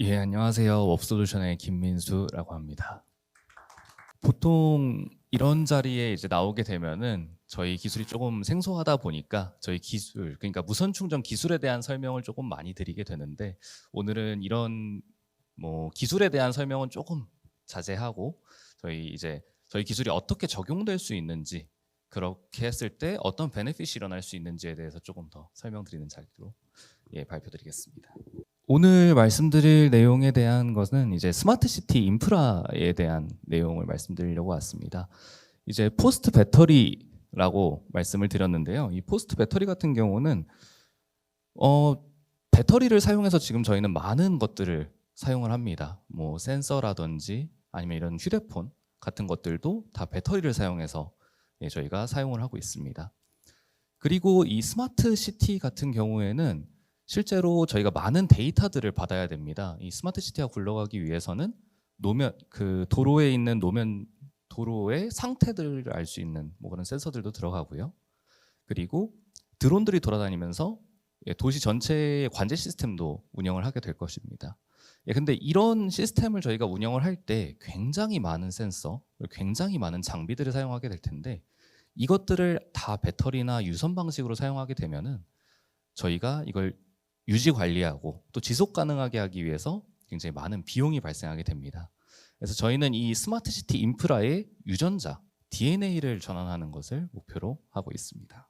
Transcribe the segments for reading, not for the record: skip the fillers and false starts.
예, 안녕하세요. 업솔루션의 김민수라고 합니다. 보통 이런 자리에 이제 나오게 되면은 저희 기술이 조금 생소하다 보니까 저희 기술, 그러니까 무선 충전 기술에 대한 설명을 조금 많이 드리게 되는데, 오늘은 이런 기술에 대한 설명은 조금 자제하고 저희 기술이 어떻게 적용될 수 있는지, 그렇게 했을 때 어떤 베네핏이 일어날 수 있는지에 대해서 조금 더 설명드리는 자리로 발표드리겠습니다. 오늘 말씀드릴 내용에 대한 것은 이제 스마트 시티 인프라에 대한 내용을 말씀드리려고 왔습니다. 이제 포스트 배터리라고 말씀을 드렸는데요. 이 포스트 배터리 같은 경우는 어, 배터리를 사용해서 지금 저희는 많은 것들을 사용을 합니다. 뭐 센서라든지 아니면 이런 휴대폰 같은 것들도 다 배터리를 사용해서 저희가 사용을 하고 있습니다. 그리고 이 스마트 시티 같은 경우에는 실제로 저희가 많은 데이터들을 받아야 됩니다. 이 스마트 시티가 굴러가기 위해서는 도로에 있는 도로의 상태들을 알 수 있는 그런 센서들도 들어가고요. 그리고 드론들이 돌아다니면서 도시 전체의 관제 시스템도 운영을 하게 될 것입니다. 근데 이런 시스템을 저희가 운영을 할 때 굉장히 많은 센서, 굉장히 많은 장비들을 사용하게 될 텐데, 이것들을 다 배터리나 유선 방식으로 사용하게 되면은 저희가 이걸 유지 관리하고 또 지속 가능하게 하기 위해서 굉장히 많은 비용이 발생하게 됩니다. 그래서 저희는 이 스마트 시티 인프라의 유전자 DNA를 전환하는 것을 목표로 하고 있습니다.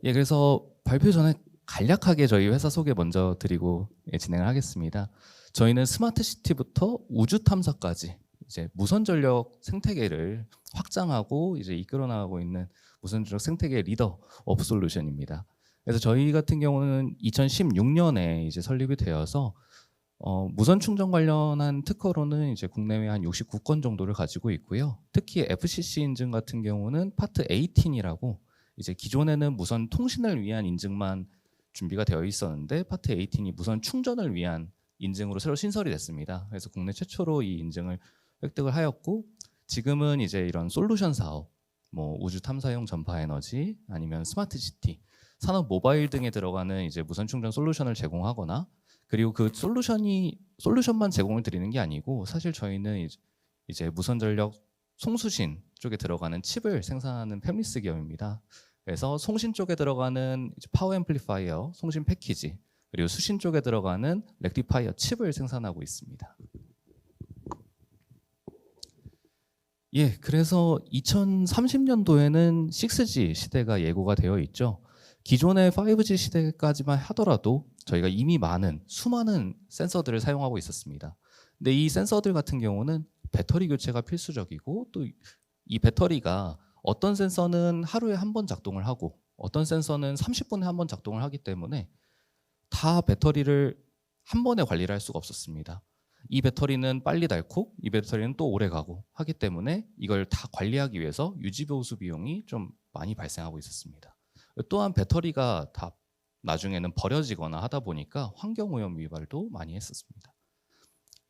그래서 발표 전에 간략하게 저희 회사 소개 먼저 드리고 진행을 하겠습니다. 저희는 스마트 시티부터 우주 탐사까지 이제 무선 전력 생태계를 확장하고 이제 이끌어 나가고 있는 무선 전력 생태계 리더 업솔루션입니다. 그래서 저희 같은 경우는 2016년에 이제 설립이 되어서 무선 충전 관련한 특허로는 이제 국내외 한 69건 정도를 가지고 있고요. 특히 FCC 인증 같은 경우는 파트 18이라고 이제 기존에는 무선 통신을 위한 인증만 준비가 되어 있었는데 파트 18이 무선 충전을 위한 인증으로 새로 신설이 됐습니다. 그래서 국내 최초로 이 인증을 획득을 하였고, 지금은 이제 이런 솔루션 사업, 우주 탐사용 전파 에너지 아니면 스마트 시티, 산업 모바일 등에 들어가는 이제 무선 충전 솔루션을 제공하거나, 그리고 그 솔루션만 제공을 드리는 게 아니고 사실 저희는 이제 무선 전력 송수신 쪽에 들어가는 칩을 생산하는 팹리스 기업입니다. 그래서 송신 쪽에 들어가는 파워 앰플리파이어, 송신 패키지, 그리고 수신 쪽에 들어가는 렉티파이어 칩을 생산하고 있습니다. 그래서 2030년도에는 6G 시대가 예고가 되어 있죠. 기존의 5G 시대까지만 하더라도 저희가 이미 수많은 센서들을 사용하고 있었습니다. 근데 이 센서들 같은 경우는 배터리 교체가 필수적이고, 또 이 배터리가 어떤 센서는 하루에 한 번 작동을 하고 어떤 센서는 30분에 한 번 작동을 하기 때문에 다 배터리를 한 번에 관리를 할 수가 없었습니다. 이 배터리는 빨리 닳고 이 배터리는 또 오래 가고 하기 때문에 이걸 다 관리하기 위해서 유지보수 비용이 좀 많이 발생하고 있었습니다. 또한 배터리가 다 나중에는 버려지거나 하다 보니까 환경오염 위발도 많이 했었습니다.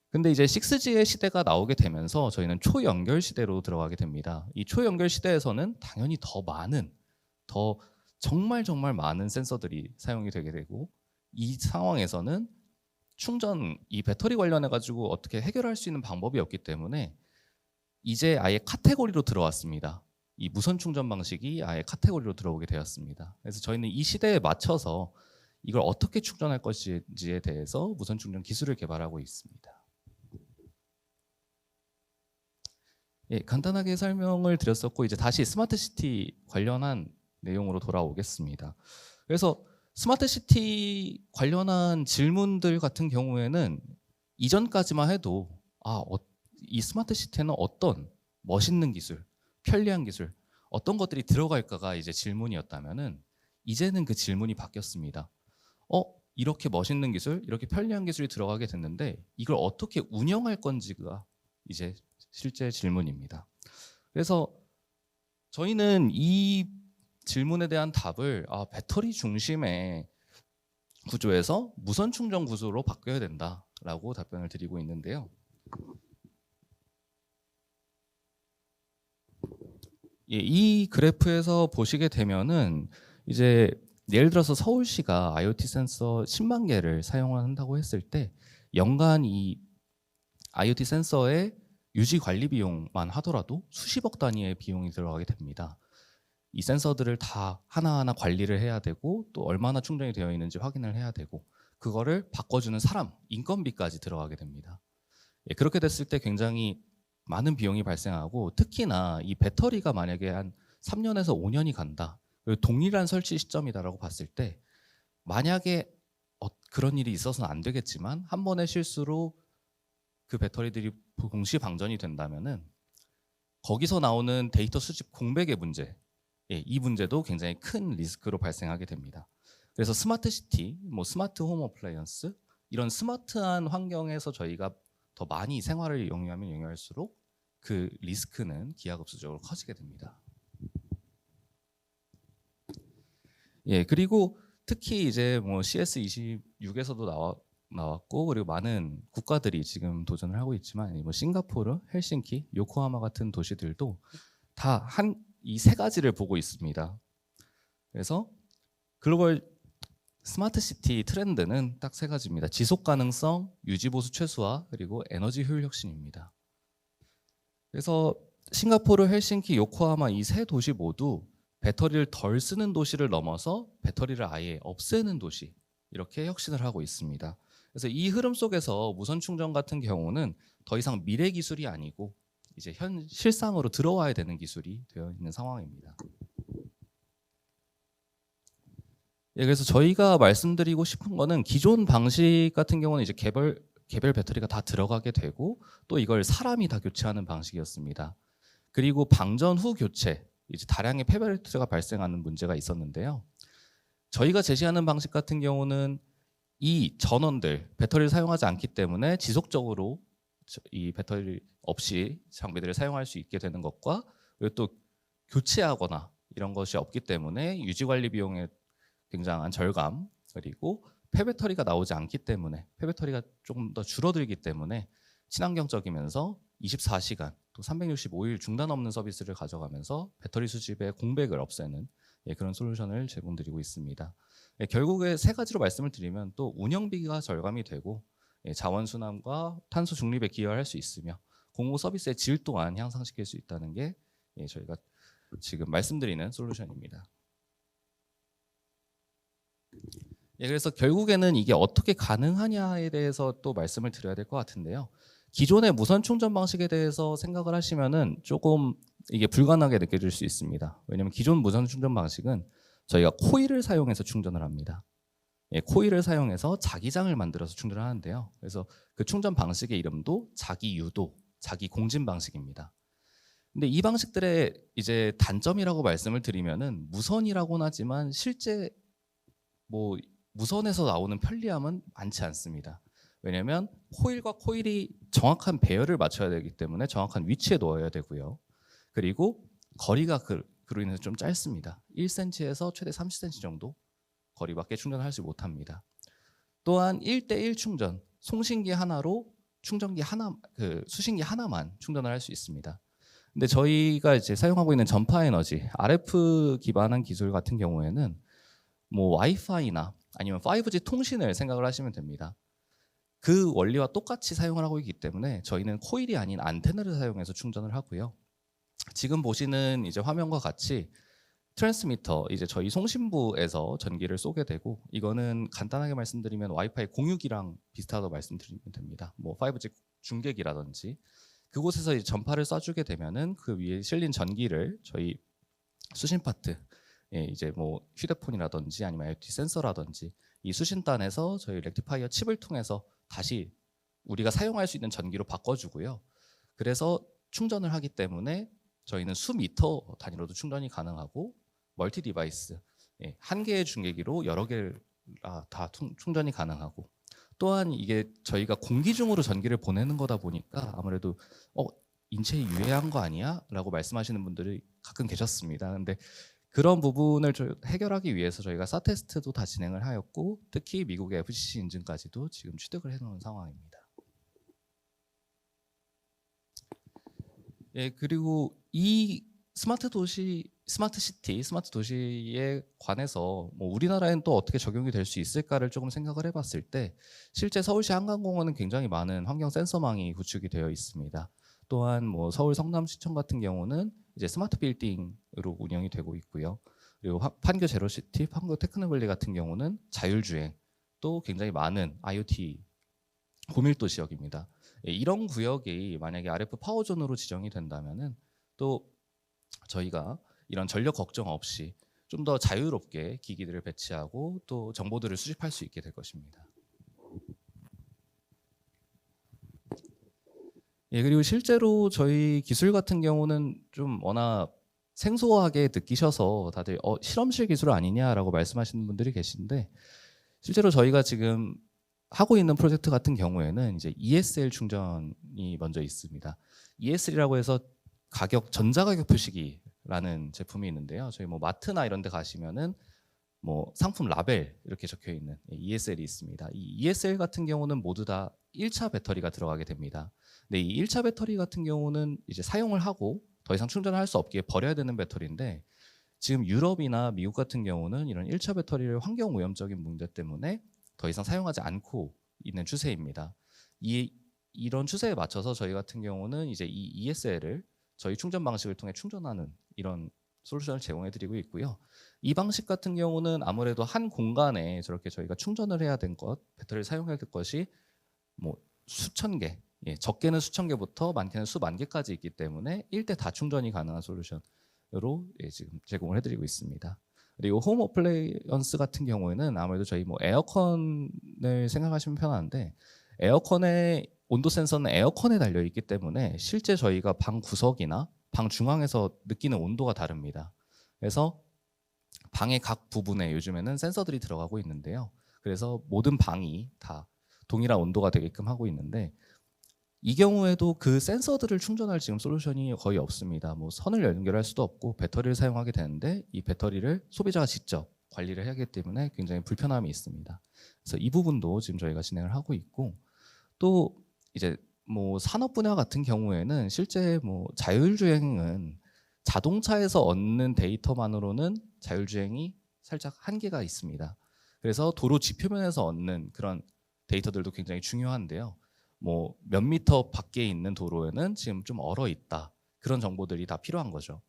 근데 이제 6G의 시대가 나오게 되면서 저희는 초연결 시대로 들어가게 됩니다. 이 초연결 시대에서는 당연히 더 정말 많은 센서들이 사용이 되게 되고, 이 상황에서는 이 배터리 관련해 가지고 어떻게 해결할 수 있는 방법이 없기 때문에 이제 아예 카테고리로 들어왔습니다. 이 무선 충전 방식이 아예 카테고리로 들어오게 되었습니다. 그래서 저희는 이 시대에 맞춰서 이걸 어떻게 충전할 것인지에 대해서 무선 충전 기술을 개발하고 있습니다. 간단하게 설명을 드렸었고, 이제 다시 스마트 시티 관련한 내용으로 돌아오겠습니다. 그래서 스마트 시티 관련한 질문들 같은 경우에는 이전까지만 해도 이 스마트 시티에는 어떤 멋있는 기술, 편리한 기술, 어떤 것들이 들어갈까가 이제 질문이었다면은, 이제는 그 질문이 바뀌었습니다. 이렇게 멋있는 기술, 이렇게 편리한 기술이 들어가게 됐는데 이걸 어떻게 운영할 건지가 이제 실제 질문입니다. 그래서 저희는 이 질문에 대한 답을 배터리 중심의 구조에서 무선 충전 구조로 바뀌어야 된다라고 답변을 드리고 있는데요. 이 그래프에서 보시게 되면은 이제 예를 들어서 서울시가 IoT 센서 10만 개를 사용한다고 했을 때 연간 이 IoT 센서의 유지 관리 비용만 하더라도 수십억 단위의 비용이 들어가게 됩니다. 이 센서들을 다 하나하나 관리를 해야 되고 또 얼마나 충전이 되어 있는지 확인을 해야 되고 그거를 바꿔주는 사람, 인건비까지 들어가게 됩니다. 예, 그렇게 됐을 때 굉장히 많은 비용이 발생하고 특히나 이 배터리가 만약에 한 3년에서 5년이 간다. 그리고 동일한 설치 시점이다라고 봤을 때 만약에 그런 일이 있어서는 안 되겠지만 한 번의 실수로 그 배터리들이 동시 방전이 된다면은 거기서 나오는 데이터 수집 공백의 문제, 예, 이 문제도 굉장히 큰 리스크로 발생하게 됩니다. 그래서 스마트 시티, 뭐 스마트 홈 어플라이언스 이런 스마트한 환경에서 저희가 더 많이 생활을 영위하면 영위할수록 그 리스크는 기하급수적으로 커지게 됩니다. 예, 그리고 특히 이제 뭐 CS26에서도 나왔고 그리고 많은 국가들이 지금 도전을 하고 있지만 뭐 싱가포르, 헬싱키, 요코하마 같은 도시들도 다 이 세 가지를 보고 있습니다. 그래서 글로벌 스마트 시티 트렌드는 딱 세 가지입니다. 지속 가능성, 유지 보수 최소화, 그리고 에너지 효율 혁신입니다. 그래서 싱가포르, 헬싱키, 요코하마 이 세 도시 모두 배터리를 덜 쓰는 도시를 넘어서 배터리를 아예 없애는 도시 이렇게 혁신을 하고 있습니다. 그래서 이 흐름 속에서 무선 충전 같은 경우는 더 이상 미래 기술이 아니고 이제 실상으로 들어와야 되는 기술이 되어 있는 상황입니다. 예, 그래서 저희가 말씀드리고 싶은 거는 기존 방식 같은 경우는 이제 개별 배터리가 다 들어가게 되고 또 이걸 사람이 다 교체하는 방식이었습니다. 그리고 방전 후 교체, 이제 다량의 폐배터리가 발생하는 문제가 있었는데요. 저희가 제시하는 방식 같은 경우는 이 전원들, 배터리를 사용하지 않기 때문에 지속적으로 이 배터리 없이 장비들을 사용할 수 있게 되는 것과 그리고 또 교체하거나 이런 것이 없기 때문에 유지관리 비용의 굉장한 절감 그리고 폐배터리가 나오지 않기 때문에 폐배터리가 조금 더 줄어들기 때문에 친환경적이면서 24시간 또 365일 중단 없는 서비스를 가져가면서 배터리 수집의 공백을 없애는 그런 솔루션을 제공드리고 있습니다. 결국에 세 가지로 말씀을 드리면 또 운영비가 절감이 되고 자원 순환과 탄소 중립에 기여할 수 있으며 공공 서비스의 질 또한 향상시킬 수 있다는 게 저희가 지금 말씀드리는 솔루션입니다. 그래서 결국에는 이게 어떻게 가능하냐에 대해서 또 말씀을 드려야 될 것 같은데요. 기존의 무선 충전 방식에 대해서 생각을 하시면은 조금 이게 불가능하게 느껴질 수 있습니다. 왜냐하면 기존 무선 충전 방식은 저희가 코일을 사용해서 충전을 합니다. 코일을 사용해서 자기장을 만들어서 충전을 하는데요. 그래서 그 충전 방식의 이름도 자기 유도, 자기 공진 방식입니다. 근데 이 방식들의 이제 단점이라고 말씀을 드리면은 무선이라고는 하지만 실제 뭐 무선에서 나오는 편리함은 많지 않습니다. 왜냐하면 코일과 코일이 정확한 배열을 맞춰야 되기 때문에 정확한 위치에 놓아야 되고요. 그리고 거리가 그로 인해서 좀 짧습니다. 1cm에서 최대 30cm 정도 거리밖에 충전하지 못합니다. 또한 1대1 충전, 송신기 하나로 충전기 하나, 수신기 하나만 충전을 할 수 있습니다. 근데 저희가 이제 사용하고 있는 전파 에너지, RF 기반한 기술 같은 경우에는 뭐 와이파이나 아니면 5G 통신을 생각을 하시면 됩니다. 그 원리와 똑같이 사용을 하고 있기 때문에 저희는 코일이 아닌 안테나를 사용해서 충전을 하고요. 지금 보시는 이제 화면과 같이 트랜스미터, 이제 저희 송신부에서 전기를 쏘게 되고 이거는 간단하게 말씀드리면 와이파이 공유기랑 비슷하다고 말씀드리면 됩니다. 뭐 5G 중계기라든지 그곳에서 이제 전파를 쏴주게 되면은 그 위에 실린 전기를 저희 수신 파트, 이제 뭐 휴대폰이라든지 아니면 IoT 센서라든지 이 수신단에서 저희 렉티파이어 칩을 통해서 다시 우리가 사용할 수 있는 전기로 바꿔주고요. 그래서 충전을 하기 때문에 저희는 수미터 단위로도 충전이 가능하고 멀티 디바이스, 한 개의 중계기로 여러 개를 다 충전이 가능하고 또한 이게 저희가 공기 중으로 전기를 보내는 거다 보니까 아무래도 인체에 유해한 거 아니야? 라고 말씀하시는 분들이 가끔 계셨습니다. 근데 그런 부분을 해결하기 위해서 저희가 사테스트도 다 진행을 하였고 특히 미국의 FCC 인증까지도 지금 취득을 해놓은 상황입니다. 그리고 이 스마트 도시 스마트 시티, 스마트 도시에 관해서 뭐 우리나라엔 또 어떻게 적용이 될 수 있을까를 조금 생각을 해봤을 때 실제 서울시 한강공원은 굉장히 많은 환경 센서망이 구축이 되어 있습니다. 또한 뭐 서울 성남시청 같은 경우는 이제 스마트 빌딩으로 운영이 되고 있고요. 그리고 판교 제로시티, 판교 테크노밸리 같은 경우는 자율주행, 또 굉장히 많은 IoT 고밀도 지역입니다. 이런 구역이 만약에 RF 파워존으로 지정이 된다면은 또 저희가 이런 전력 걱정 없이 좀 더 자유롭게 기기들을 배치하고 또 정보들을 수집할 수 있게 될 것입니다. 예, 그리고 실제로 저희 기술 같은 경우는 좀 워낙 생소하게 느끼셔서 다들 실험실 기술 아니냐라고 말씀하시는 분들이 계신데 실제로 저희가 지금 하고 있는 프로젝트 같은 경우에는 이제 ESL 충전이 먼저 있습니다. ESL이라고 해서 전자가격 표시기라는 제품이 있는데요. 저희 뭐 마트나 이런 데 가시면은 뭐 상품 라벨 이렇게 적혀 있는 ESL이 있습니다. 이 ESL 같은 경우는 모두 다 1차 배터리가 들어가게 됩니다. 근데 이 1차 배터리 같은 경우는 이제 사용을 하고 더 이상 충전을 할 수 없게 버려야 되는 배터리인데 지금 유럽이나 미국 같은 경우는 이런 1차 배터리를 환경 오염적인 문제 때문에 더 이상 사용하지 않고 있는 추세입니다. 이런 추세에 맞춰서 저희 같은 경우는 이제 이 ESL을 저희 충전 방식을 통해 충전하는 이런 솔루션을 제공해 드리고 있고요. 이 방식 같은 경우는 아무래도 한 공간에 저렇게 저희가 충전을 해야 된 배터리를 사용해야 될 것이 뭐 수천 개, 적게는 수천 개부터 많게는 수만 개까지 있기 때문에 일대 다 충전이 가능한 솔루션으로 지금 제공을 해드리고 있습니다. 그리고 홈 어플라이언스 같은 경우에는 아무래도 저희 뭐 에어컨을 생각하시면 편한데 에어컨의 온도 센서는 에어컨에 달려 있기 때문에 실제 저희가 방 구석이나 방 중앙에서 느끼는 온도가 다릅니다. 그래서 방의 각 부분에 요즘에는 센서들이 들어가고 있는데요. 그래서 모든 방이 다 동일한 온도가 되게끔 하고 있는데 이 경우에도 그 센서들을 충전할 지금 솔루션이 거의 없습니다. 뭐 선을 연결할 수도 없고 배터리를 사용하게 되는데 이 배터리를 소비자가 직접 관리를 해야 하기 때문에 굉장히 불편함이 있습니다. 그래서 이 부분도 지금 저희가 진행을 하고 있고 또 이제 뭐 산업 분야 같은 경우에는 실제 뭐 자율주행은 자동차에서 얻는 데이터만으로는 자율주행이 살짝 한계가 있습니다. 그래서 도로 지표면에서 얻는 그런 데이터들도 굉장히 중요한데요. 뭐 몇 미터 밖에 있는 도로에는 지금 좀 얼어 있다. 그런 정보들이 다 필요한 거죠.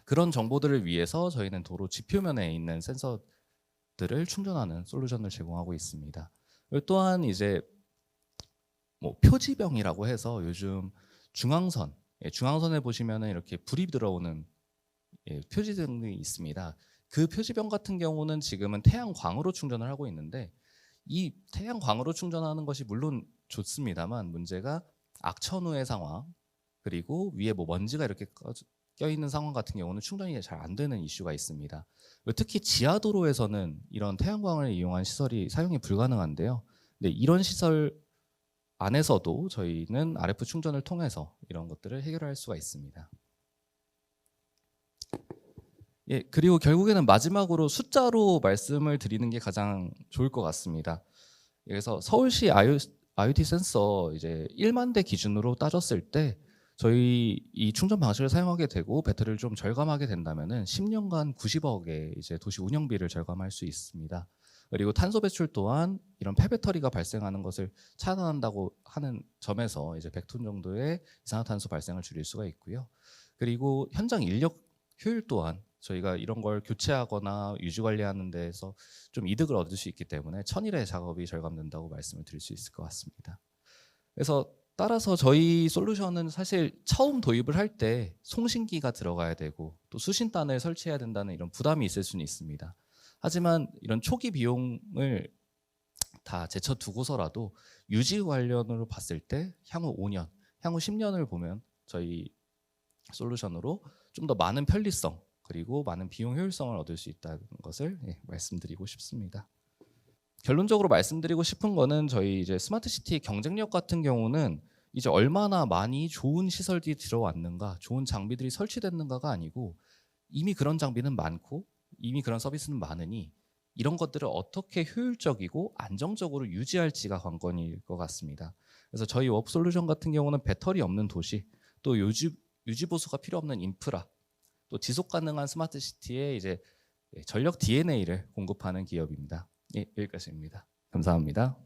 그런 정보들을 위해서 저희는 도로 지표면에 있는 센서들을 충전하는 솔루션을 제공하고 있습니다. 또한 이제 뭐 표지병이라고 해서 요즘 중앙선에 보시면은 이렇게 불이 들어오는 표지등이 있습니다. 그 표지병 같은 경우는 지금은 태양광으로 충전을 하고 있는데 이 태양광으로 충전하는 것이 물론 좋습니다만 문제가 악천후의 상황 그리고 위에 뭐 먼지가 이렇게 껴있는 상황 같은 경우는 충전이 잘 안 되는 이슈가 있습니다. 특히 지하도로에서는 이런 태양광을 이용한 시설이 사용이 불가능한데요. 근데 이런 시설 안에서도 저희는 RF 충전을 통해서 이런 것들을 해결할 수가 있습니다. 예, 그리고 결국에는 마지막으로 숫자로 말씀을 드리는 게 가장 좋을 것 같습니다. 그래서 서울시 IoT 센서 이제 1만 대 기준으로 따졌을 때 저희 이 충전 방식을 사용하게 되고 배터리를 좀 절감하게 된다면은 10년간 90억의 이제 도시 운영비를 절감할 수 있습니다. 그리고 탄소 배출 또한 이런 폐배터리가 발생하는 것을 차단한다고 하는 점에서 이제 100톤 정도의 이산화탄소 발생을 줄일 수가 있고요. 그리고 현장 인력 효율 또한 저희가 이런 걸 교체하거나 유지 관리하는 데에서 좀 이득을 얻을 수 있기 때문에 1000일의 작업이 절감된다고 말씀을 드릴 수 있을 것 같습니다. 그래서 따라서 저희 솔루션은 사실 처음 도입을 할 때 송신기가 들어가야 되고 또 수신단을 설치해야 된다는 이런 부담이 있을 수는 있습니다. 하지만 이런 초기 비용을 다 제쳐두고서라도 유지 관련으로 봤을 때 향후 5년, 향후 10년을 보면 저희 솔루션으로 좀 더 많은 편리성 그리고 많은 비용 효율성을 얻을 수 있다는 것을 말씀드리고 싶습니다. 결론적으로 말씀드리고 싶은 거는 저희 이제 스마트 시티 경쟁력 같은 경우는 이제 얼마나 많이 좋은 시설들이 들어왔는가, 좋은 장비들이 설치됐는가가 아니고 이미 그런 장비는 많고 이미 그런 서비스는 많으니 이런 것들을 어떻게 효율적이고 안정적으로 유지할지가 관건일 것 같습니다. 그래서 저희 워프 솔루션 같은 경우는 배터리 없는 도시, 또 유지 보수가 필요 없는 인프라, 또 지속 가능한 스마트 시티에 이제 전력 DNA를 공급하는 기업입니다. 예, 여기까지입니다. 감사합니다.